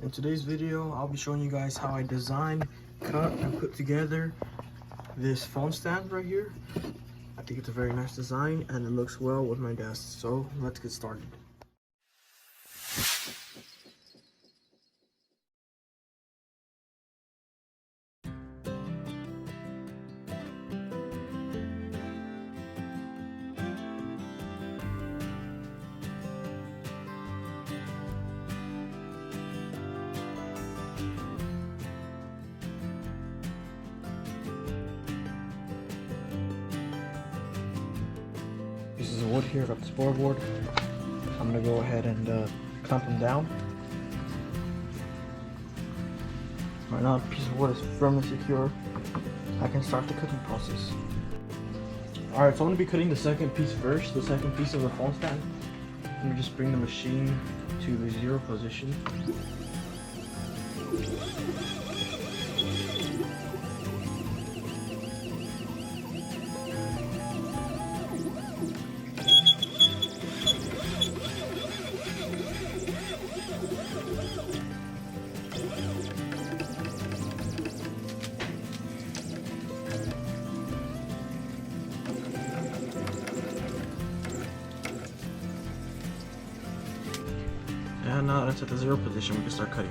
In today's video, I'll be showing you guys how I designed, cut, and put together this phone stand right here. I think it's a very nice design and it looks well with my desk. So let's get started. Pieces of wood here, got this board. I'm gonna go ahead and clamp them down. Right now, the piece of wood is firmly secure. I can start the cutting process. Alright, so I'm gonna be cutting the second piece first, the second piece of the phone stand. Let me just bring the machine to the 0 position. And now that's at the 0 position, we can start cutting.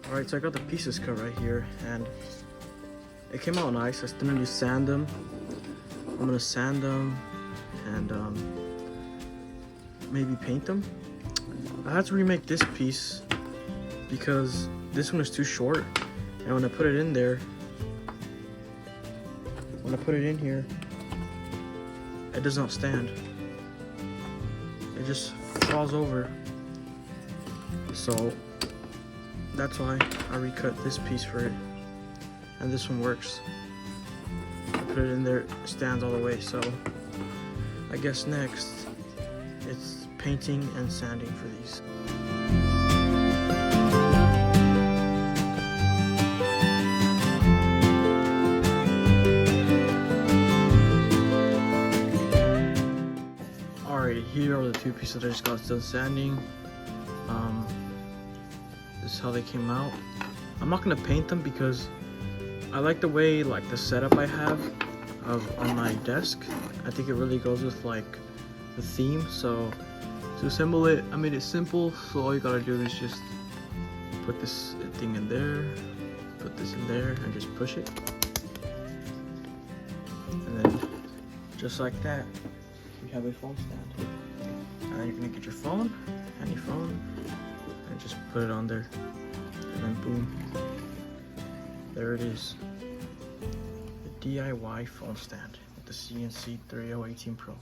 Alright, so I got the pieces cut right here and it came out nice. I still need to sand them. I'm gonna sand them and maybe paint them. I had to remake this piece because this one is too short, and when I put it in there, here, it does not stand. It just falls over. So that's why I recut this piece for it, and this one works. I put it in there, it stands all the way. So I guess next it's painting and sanding for these. Alright, here are the two pieces that I just got done sanding. This is how they came out. I'm not gonna paint them because I like the way, like, the setup I have on my desk. I think it really goes with like the theme. So to assemble it, I made it simple. So all you gotta do is just put this thing in there, put this in there, and just push it. And then just like that, you have a phone stand. And then you're gonna get your phone, any phone, and just put it on there, and then boom, there it is, the DIY phone stand with the CNC 3018 Pro.